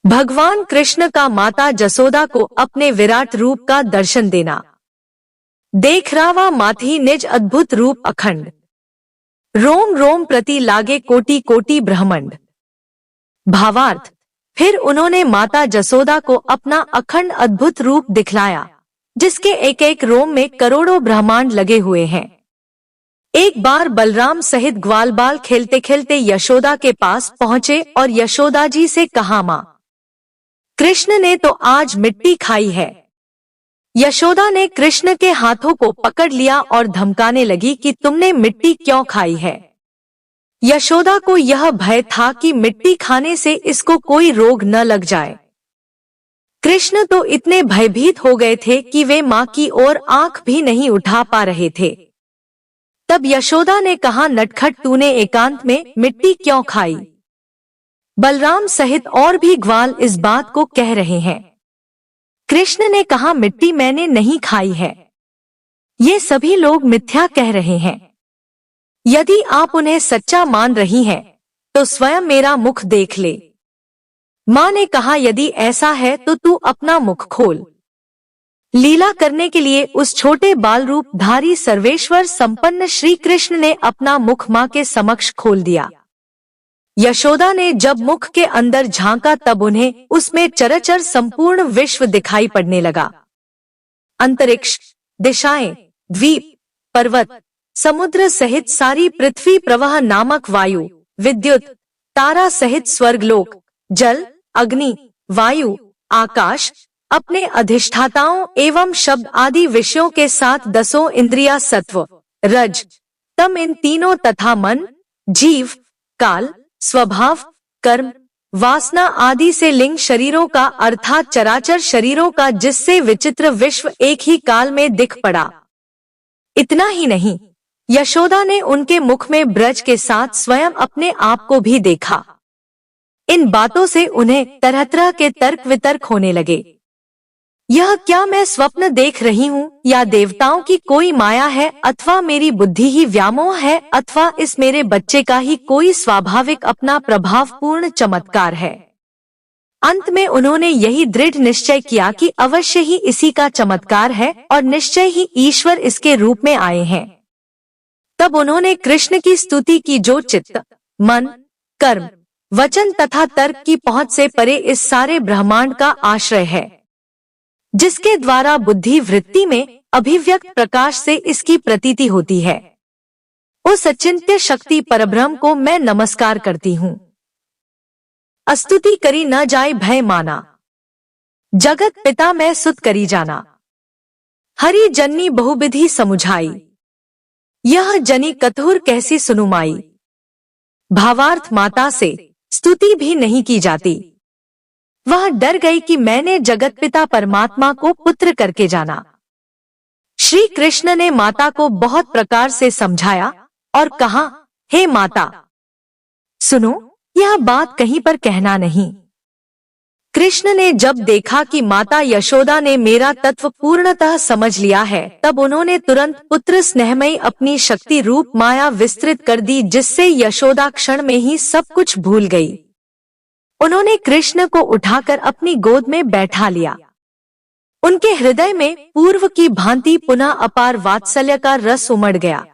भगवान कृष्ण का माता जसोदा को अपने विराट रूप का दर्शन देना। देख रावा माथी निज अद्भुत रूप अखंड, रोम रोम प्रति लागे कोटि कोटि ब्रह्मांड। भावार्थ, फिर उन्होंने माता जसोदा को अपना अखंड अद्भुत रूप दिखलाया, जिसके एक एक रोम में करोड़ों ब्रह्मांड लगे हुए हैं। एक बार बलराम सहित ग्वाल बाल खेलते खेलते यशोदा के पास पहुँचे और यशोदा जी से कहा, माँ, कृष्ण ने तो आज मिट्टी खाई है। यशोदा ने कृष्ण के हाथों को पकड़ लिया और धमकाने लगी कि तुमने मिट्टी क्यों खाई है। यशोदा को यह भय था कि मिट्टी खाने से इसको कोई रोग न लग जाए। कृष्ण तो इतने भयभीत हो गए थे कि वे माँ की ओर आंख भी नहीं उठा पा रहे थे। तब यशोदा ने कहा, नटखट, तूने एकांत में मिट्टी क्यों खाई? बलराम सहित और भी ग्वाल इस बात को कह रहे हैं। कृष्ण ने कहा, मिट्टी मैंने नहीं खाई है। ये सभी लोग मिथ्या कह रहे हैं। यदि आप उन्हें सच्चा मान रही हैं, तो स्वयं मेरा मुख देख ले। माँ ने कहा, यदि ऐसा है तो तू अपना मुख खोल। लीला करने के लिए उस छोटे बाल रूप धारी सर्वेश्वर संपन्न श्री कृष्ण ने अपना मुख माँ के समक्ष खोल दिया। यशोदा ने जब मुख के अंदर झांका तब उन्हें उसमें चराचर संपूर्ण विश्व दिखाई पड़ने लगा। अंतरिक्ष, दिशाएं, द्वीप, पर्वत, समुद्र सहित सारी पृथ्वी, प्रवाह नामक वायु, विद्युत, तारा सहित स्वर्गलोक, जल, अग्नि, वायु, आकाश, अपने अधिष्ठाताओं एवं शब्द आदि विषयों के साथ दसों इंद्रिया, सत्व, रज, तम, इन तीनों तथा मन, जीव, काल, स्वभाव, कर्म, वासना आदि से लिंग शरीरों का अर्थात चराचर शरीरों का, जिससे विचित्र विश्व एक ही काल में दिख पड़ा। इतना ही नहीं, यशोदा ने उनके मुख में ब्रज के साथ स्वयं अपने आप को भी देखा। इन बातों से उन्हें तरह तरह के तर्क वितर्क होने लगे। यह क्या मैं स्वप्न देख रही हूँ, या देवताओं की कोई माया है, अथवा मेरी बुद्धि ही व्यामोह है, अथवा इस मेरे बच्चे का ही कोई स्वाभाविक अपना प्रभावपूर्ण चमत्कार है। अंत में उन्होंने यही दृढ़ निश्चय किया कि अवश्य ही इसी का चमत्कार है और निश्चय ही ईश्वर इसके रूप में आए हैं। तब उन्होंने कृष्ण की स्तुति की, जो चित्त, मन, कर्म, वचन तथा तर्क की पहुंच से परे इस सारे ब्रह्मांड का आश्रय है, जिसके द्वारा बुद्धि वृत्ति में अभिव्यक्त प्रकाश से इसकी प्रतीति होती है। उस अचिंत्य शक्ति परब्रह्म को मैं नमस्कार करती हूँ। अस्तुति करी न जाय भय माना, जगत पिता मैं सुत करी जाना। हरि जननी बहुविधि समुझाई, यह जनी कथुर कैसी सुनुमाई। भावार्थ, माता से स्तुति भी नहीं की जाती। वह डर गई कि मैंने जगत पिता परमात्मा को पुत्र करके जाना। श्री कृष्ण ने माता को बहुत प्रकार से समझाया और कहा, हे माता, सुनो, यह बात कहीं पर कहना नहीं। कृष्ण ने जब देखा कि माता यशोदा ने मेरा तत्व पूर्णतः समझ लिया है, तब उन्होंने तुरंत पुत्र स्नेहमयी अपनी शक्ति रूप माया विस्तृत कर दी, जिससे यशोदा क्षण में ही सब कुछ भूल गई। उन्होंने कृष्ण को उठाकर अपनी गोद में बैठा लिया। उनके हृदय में पूर्व की भांति पुनः अपार वात्सल्य का रस उमड़ गया।